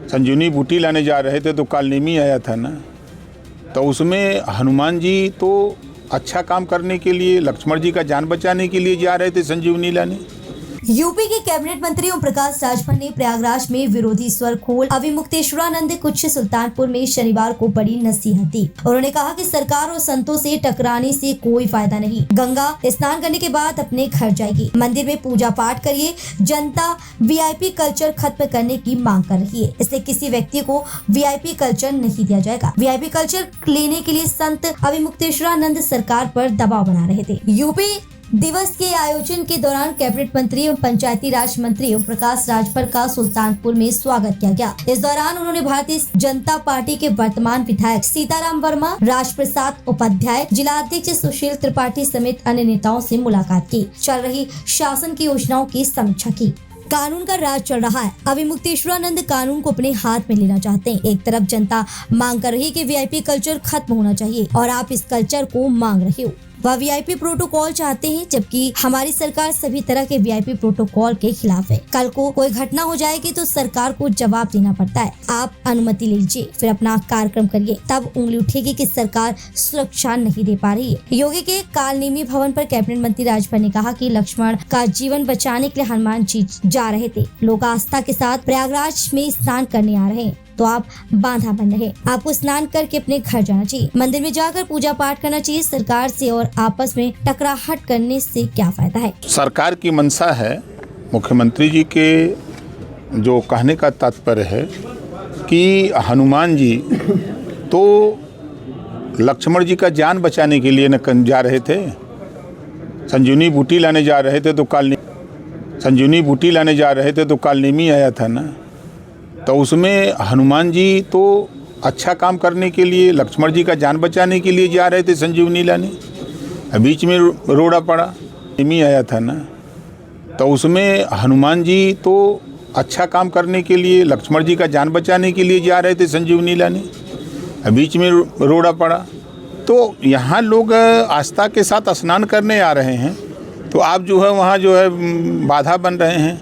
संजीवनी बूटी लाने जा रहे थे तो कालनेमी आया था ना, तो उसमें हनुमान जी तो अच्छा काम करने के लिए, लक्ष्मण जी का जान बचाने के लिए जा रहे थे संजीवनी लाने। यूपी के कैबिनेट मंत्री ओम प्रकाश राजभर ने प्रयागराज में विरोधी स्वर खोल अविमुक्तेश्वरानंद कुछ सुल्तानपुर में शनिवार को बड़ी नसीहत दी। उन्होंने कहा कि सरकार और संतों से टकराने से कोई फायदा नहीं। गंगा स्नान करने के बाद अपने घर जाएगी, मंदिर में पूजा पाठ करिए। जनता वीआईपी कल्चर खत्म करने की मांग कर रही है, इसलिए किसी व्यक्ति को वीआईपी कल्चर नहीं दिया जाएगा। वीआईपी कल्चर लेने के लिए संत अविमुक्तेश्वरानंद सरकार पर दबाव बना रहे थे। यूपी दिवस के आयोजन के दौरान कैबिनेट मंत्री एवं पंचायती राज मंत्री ओम प्रकाश राजभर का सुल्तानपुर में स्वागत किया गया। इस दौरान उन्होंने भारतीय जनता पार्टी के वर्तमान विधायक सीताराम वर्मा, राजप्रसाद उपाध्याय, जिलाध्यक्ष सुशील त्रिपाठी समेत अन्य नेताओं से मुलाकात की। चल रही शासन की योजनाओं की समीक्षा की। कानून का राज चल रहा है। अविमुक्तेश्वरानंद कानून को अपने हाथ में लेना चाहते हैं। एक तरफ जनता मांग कर रही है कि वीआईपी कल्चर खत्म होना चाहिए और आप इस कल्चर को मांग रहे हो। वह वीआईपी प्रोटोकॉल चाहते हैं, जबकि हमारी सरकार सभी तरह के वीआईपी प्रोटोकॉल के खिलाफ है। कल को कोई घटना हो जाएगी तो सरकार को जवाब देना पड़ता है। आप अनुमति लीजिए, फिर अपना कार्यक्रम करिए, तब उंगली उठेगी कि सरकार सुरक्षा नहीं दे पा रही है। योगी के कालनेमी भवन पर कैबिनेट मंत्री राजभर ने कहा कि लक्ष्मण का जीवन बचाने के लिए हनुमान जी जा रहे थे। लोग आस्था के साथ प्रयागराज में स्नान करने आ रहे हैं, तो आप बांधा बन रहे। आपको स्नान करके अपने घर जाना चाहिए, मंदिर में जाकर पूजा पाठ करना चाहिए। सरकार से और आपस में टकराहट करने से क्या फायदा है। सरकार की मंशा है, मुख्यमंत्री जी के जो कहने का तात्पर्य है कि हनुमान जी तो लक्ष्मण जी का जान बचाने के लिए न जा रहे थे। संजीवनी बूटी लाने जा रहे थे तो कालनेमी आया था ना, तो उसमें हनुमान जी तो अच्छा काम करने के लिए, लक्ष्मण जी का जान बचाने के लिए जा रहे थे संजीवनी लाने। बीच में रोड़ा पड़ा, नेमी आया था ना, तो उसमें हनुमान जी तो अच्छा काम करने के लिए, लक्ष्मण जी का जान बचाने के लिए जा रहे थे संजीवनी लाने। बीच में रोड़ा पड़ा, तो यहाँ लोग आस्था के साथ स्नान करने आ रहे हैं, तो आप जो है वहाँ जो है बाधा बन रहे हैं।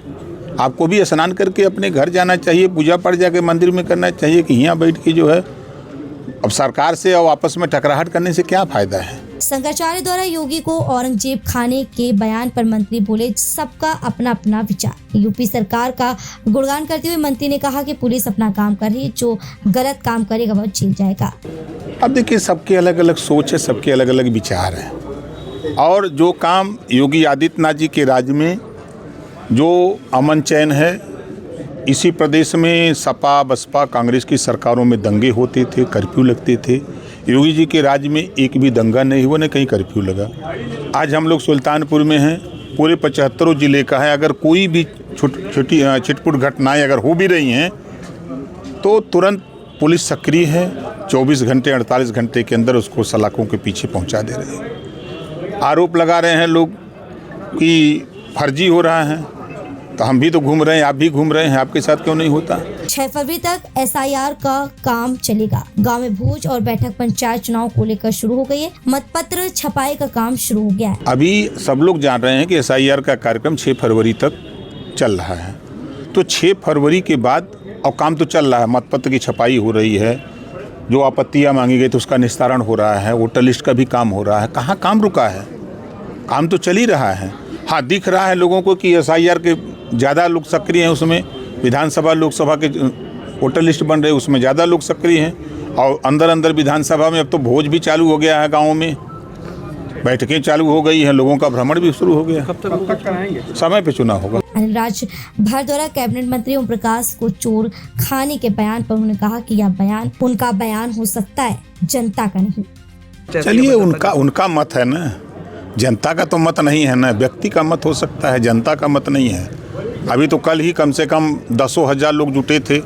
आपको भी स्नान करके अपने घर जाना चाहिए, पूजा पाठ जाके मंदिर में करना चाहिए कि यहाँ बैठ के जो है अब सरकार से और आपस में टकराहट करने से क्या फायदा है। शंकराचार्य द्वारा योगी को औरंगजेब खाने के बयान पर मंत्री बोले, सबका अपना अपना विचार। यूपी सरकार का गुणगान करते हुए मंत्री ने कहा कि पुलिस अपना काम कर रही है, जो गलत काम करेगा वह जेल जाएगा। अब देखिए, सबके अलग अलग सोच है, सबके अलग अलग विचार है, और जो काम योगी आदित्यनाथ जी के राज्य में जो अमन चैन है, इसी प्रदेश में सपा बसपा कांग्रेस की सरकारों में दंगे होते थे, कर्फ्यू लगते थे। योगी जी के राज्य में एक भी दंगा नहीं हुआ, न कहीं कर्फ्यू लगा। आज हम लोग सुल्तानपुर में हैं, पूरे 75 जिले का है। अगर कोई भी छोटी छिटपुट घटनाएं अगर हो भी रही हैं तो तुरंत पुलिस सक्रिय है, 24 घंटे 48 घंटे के अंदर उसको सलाखों के पीछे पहुंचा दे रहे हैं। आरोप लगा रहे हैं लोग कि फर्जी हो रहा है, तो हम भी तो घूम रहे हैं, आप भी घूम रहे हैं, आपके साथ क्यों नहीं होता। 6 फरवरी तक एसआईआर का काम चलेगा। गांव में भोज और बैठक पंचायत चुनाव को लेकर शुरू हो गई है। मतपत्र छपाई का काम शुरू हो गया है। अभी सब लोग जान रहे हैं कि एसआईआर का कार्यक्रम 6 फरवरी तक चल रहा है, तो 6 फरवरी के बाद और काम तो चल रहा है। मतपत्र की छपाई हो रही है, जो आपत्तियाँ मांगी गई तो उसका निस्तारण हो रहा है, वोटर लिस्ट का भी काम हो रहा है। कहाँ काम रुका है, काम तो चल ही रहा है। हाँ, दिख रहा है लोगों को कि एसआईआर के ज़्यादा लोग सक्रिय हैं, उसमें विधानसभा लोकसभा के वोटर लिस्ट बन रहे, उसमें ज़्यादा लोग सक्रिय हैं। और अंदर विधानसभा में अब तो भोज भी चालू हो गया है, गाँव में बैठकें चालू हो गई हैं, लोगों का भ्रमण भी शुरू हो गया। कब तक कराएंगे? समय पे चुनाव होगा। राजभर द्वारा कैबिनेट मंत्री ओम प्रकाश को चोर खाने के बयान पर उन्होंने कहा कि यह बयान उनका बयान हो सकता है, जनता का नहीं। चलिए, उनका मत है ना, जनता का तो मत नहीं है ना, व्यक्ति का मत हो सकता है, जनता का मत नहीं है। अभी तो कल ही कम से कम 10,000 लोग जुटे थे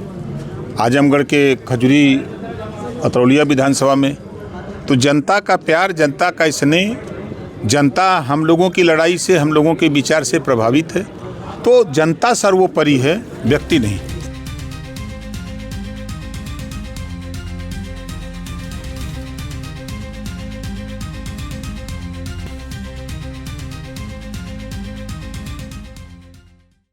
आजमगढ़ के खजुरी अतरौलिया विधानसभा में। तो जनता का प्यार, जनता का स्नेह, जनता हम लोगों की लड़ाई से, हम लोगों के विचार से प्रभावित है। तो जनता सर्वोपरि है, व्यक्ति नहीं।